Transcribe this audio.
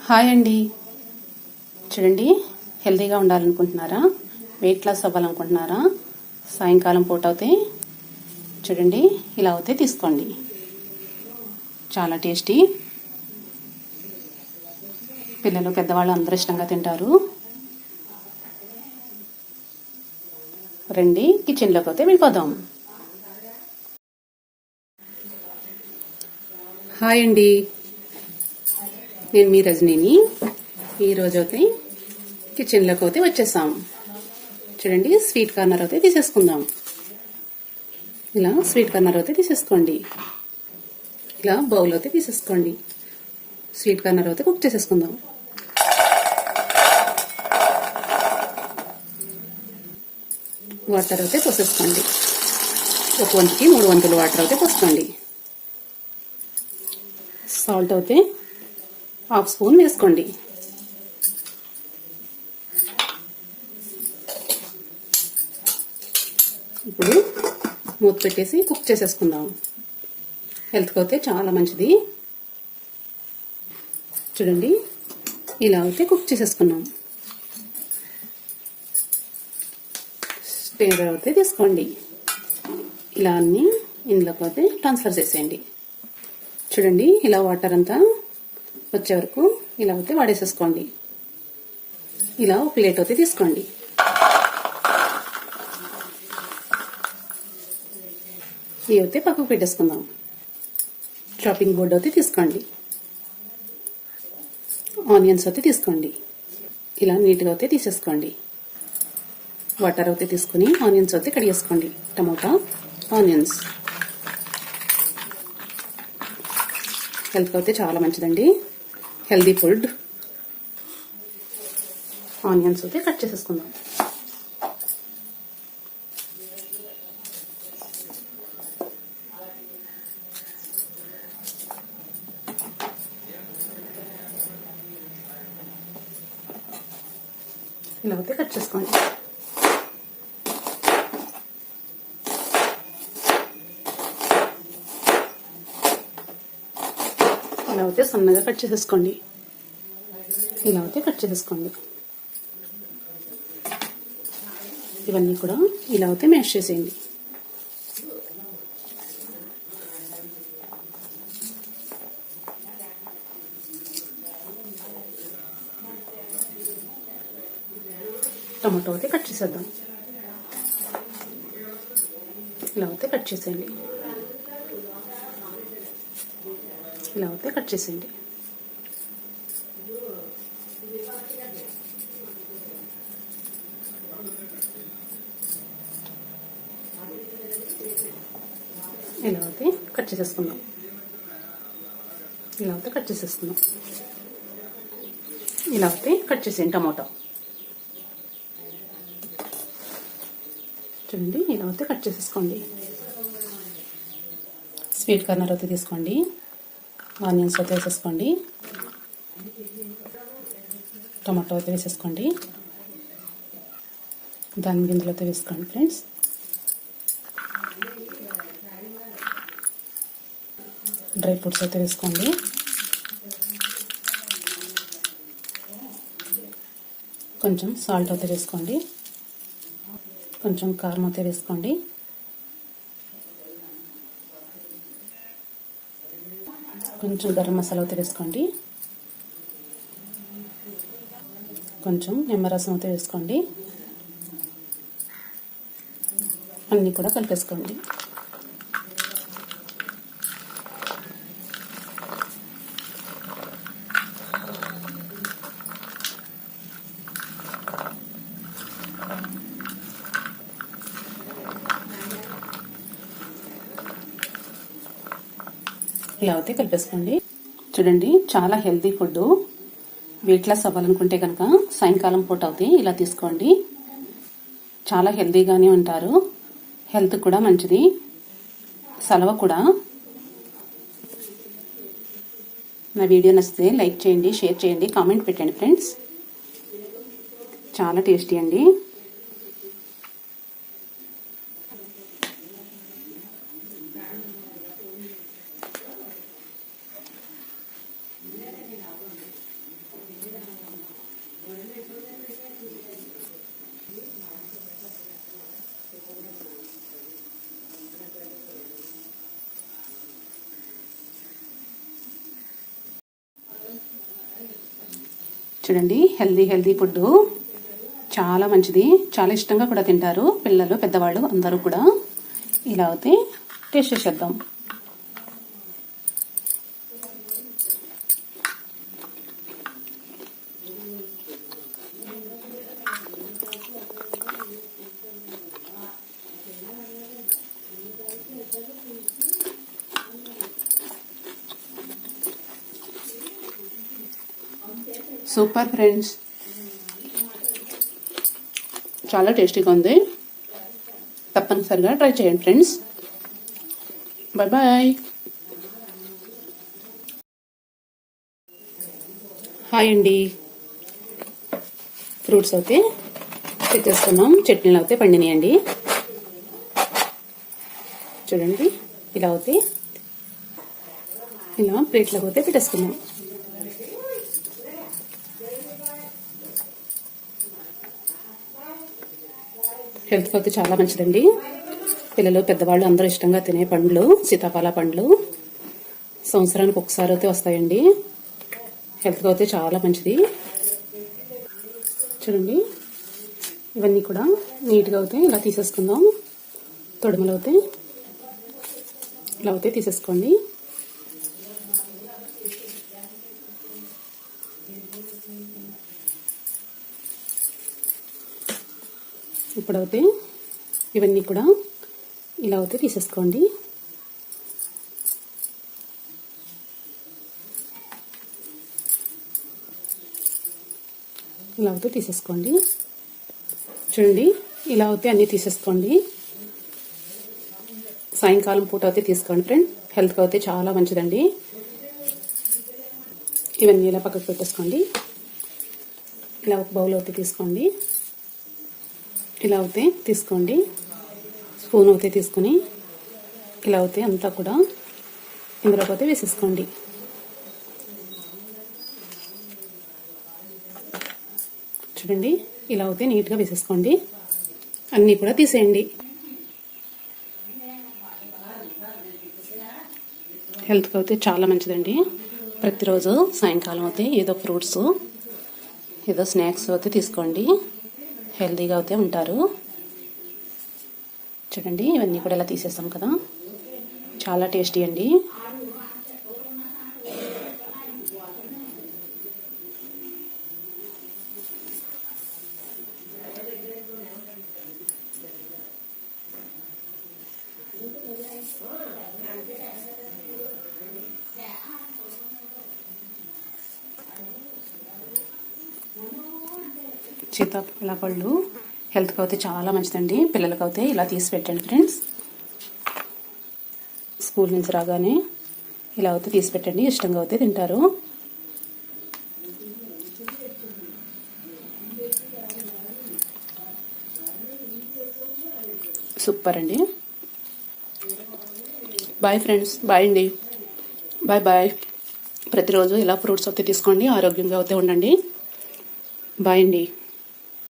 Hi అండి. చూడండి, హెల్తీగా ఉండాలనుకుంటున్నారా, వెయిట్ లాస్ అవ్వాలనుకుంటున్నారా, సాయంకాలం పూట అవుతే చూడండి ఇలా అవుతే తీసుకోండి. చాలా టేస్టీ, పిల్లలు పెద్దవాళ్ళు అందరూ ఇష్టంగా తింటారు. రండి, కిచెన్లోకి అయితే వెళ్ళిపోదాం. హాయ్ అండి, నేను మీ రజనీని. ఈరోజు అయితే కిచెన్లోకి అయితే వచ్చేసాం. చూడండి, స్వీట్ కార్నర్ అయితే తీసేసుకుందాం. ఇలా స్వీట్ కార్నర్ అయితే తీసేసుకోండి. ఇలా బౌల్ అయితే తీసేసుకోండి. స్వీట్ కార్నర్ అయితే కుక్ చేసేసుకుందాం. వాటర్ అయితే పోసేసుకోండి. ఒక వంతుకి 3 వంతులు వాటర్ అయితే పోసుకోండి. సాల్ట్ అయితే 1/2 స్పూన్ వేసుకోండి. ఇప్పుడు మూత పెట్టేసి కుక్ చేసేసుకుందాం. హెల్త్కి అయితే చాలా మంచిది. చూడండి, ఇలా అయితే కుక్ చేసేసుకున్నాం. స్టేనర్ అయితే తీసుకోండి. ఇలా అన్ని ఇందులోకి అయితే ట్రాన్స్ఫర్ చేసేయండి. చూడండి, ఇలా వాటర్ అంతా వచ్చే వరకు ఇలా అయితే వాడేసేసుకోండి. ఇలా ఒక ప్లేట్ అయితే తీసుకోండి. ఇవి అయితే పక్కకు పెట్టేసుకుందాం. చాపింగ్ బోర్డ్ అయితే తీసుకోండి. ఆనియన్స్ అయితే తీసుకోండి. ఇలా నీట్గా అయితే తీసేసుకోండి. వాటర్ అయితే తీసుకుని ఆనియన్స్ అయితే కడిగేసుకోండి. టమోటా, ఆనియన్స్ హెల్త్ అయితే చాలా మంచిదండి. Healthy food. ఆనియన్స్ అయితే కట్ చేసేసుకుందాం. ఇలా అయితే కట్ చేసుకోండి. ఇలా అయితే సన్నగా కట్ చేసేసుకోండి. ఇలా అయితే కట్ చేసేసుకోండి. ఇవన్నీ కూడా ఇలా అయితే మ్యాష్ చేసేయండి. టమాటో అయితే కట్ చేసేద్దాం. ఇలా అయితే కట్ చేసేయండి. ఇలా అయితే కట్ చేసేయండి. ఇలా అయితే కట్ చేసేసుకుందాం. ఇలా అయితే కట్ చేసేసుకుందాం. ఇలా అయితే కట్ చేసేయండి. టమాటో చూడండి, ఇలా అయితే కట్ చేసేసుకోండి. స్వీట్ కార్నర్ అయితే తీసుకోండి. ఆనియన్స్ అయితే వేసేసుకోండి. టమాటో అయితే వేసేసుకోండి. దాని గింజలు అయితే వేసుకోండి ఫ్రెండ్స్. డ్రై ఫ్రూట్స్ అయితే వేసుకోండి. కొంచెం సాల్ట్ అయితే వేసుకోండి. కొంచెం కారం అయితే వేసుకోండి. కొంచెం గరం మసాలా అయితే వేసుకోండి. కొంచెం నిమ్మరసం అయితే వేసుకోండి. అన్నీ కూడా కలిపేసుకోండి. ఇలా అయితే కలిపేసుకోండి. చూడండి, చాలా హెల్తీ ఫుడ్. వెయిట్ లాస్ అవ్వాలనుకుంటే కనుక సాయంకాలం పూట అవుతే ఇలా తీసుకోండి. చాలా హెల్తీగానే ఉంటారు. హెల్త్ కూడా మంచిది. సలవ కూడా. నా వీడియో నచ్చితే లైక్ చేయండి, షేర్ చేయండి, కామెంట్ పెట్టండి ఫ్రెండ్స్. చాలా టేస్టీ అండి. చూడండి, హెల్దీ ఫుడ్, చాలా మంచిది, చాలా ఇష్టంగా కూడా తింటారు పిల్లలు, పెద్దవాళ్ళు అందరూ కూడా. ఇలా అయితే టేస్ట్ చేసేద్దాం. సూపర్ ఫ్రెండ్స్, చాలా టేస్టీగా ఉంది. తప్పనిసరిగా ట్రై చేయండి ఫ్రెండ్స్. Bye bye. హాయ్ అండి. ఫ్రూట్స్ అయితే తెచ్చేసుకున్నాం, చట్నీలు అయితే పండినాయండి. చూడండి, ఇలా అయితే ఇలా ప్లేట్లోకి అయితే పెట్టేసుకున్నాం. హెల్త్కి అయితే చాలా మంచిదండి. పిల్లలు, పెద్దవాళ్ళు అందరూ ఇష్టంగా తినే పండ్లు సీతాఫల పండ్లు. సంవత్సరానికి ఒకసారి అయితే వస్తాయండి. హెల్త్కి అయితే చాలా మంచిది. చూడండి, ఇవన్నీ కూడా నీట్గా అయితే ఇలా తీసేసుకుందాం. తొడుములు అయితే ఇలా అయితే తీసేసుకోండి. ఇప్పుడైతే ఇవన్నీ కూడా ఇలా అయితే తీసేసుకోండి. ఇలా అయితే తీసేసుకోండి. చూడండి, ఇలా అయితే అన్నీ తీసేసుకోండి. సాయంకాలం పూట అయితే తీసుకోండి ఫ్రెండ్. హెల్త్కి అయితే చాలా మంచిదండి. ఇవన్నీ ఇలా పక్కకు పెట్టేసుకోండి. ఇలా ఒక బౌల్ అయితే తీసుకోండి. ఇలా అయితే తీసుకోండి. స్పూన్ అయితే తీసుకుని ఇలా అయితే అంతా కూడా ఇందులోకి అయితే వేసేసుకోండి. చూడండి, ఇలా అయితే నీట్గా వేసేసుకోండి. అన్నీ కూడా తీసేయండి. హెల్త్కి అయితే చాలా మంచిదండి. ప్రతిరోజు సాయంకాలం అయితే ఏదో ఫ్రూట్స్, ఏదో స్నాక్స్ అయితే తీసుకోండి. హెల్తీగా అయితే ఉంటారు. చూడండి, ఇవన్నీ కూడా ఇలా తీసేస్తాం కదా, చాలా టేస్టీ అండి. సీతాఫల పళ్ళు హెల్త్కి అయితే చాలా మంచిదండి. పిల్లలకి అయితే ఇలా తీసి పెట్టండి ఫ్రెండ్స్. స్కూల్ నుంచి రాగానే ఇలా అయితే తీసి పెట్టండి, ఇష్టంగా అయితే తింటారు. సూపర్ అండి. బాయ్ ఫ్రెండ్స్, బాయ్ అండి. Bye bye. ప్రతిరోజు ఇలా ఫ్రూట్స్ అయితే తీసుకోండి, ఆరోగ్యంగా అయితే ఉండండి. బాయ్ అండి.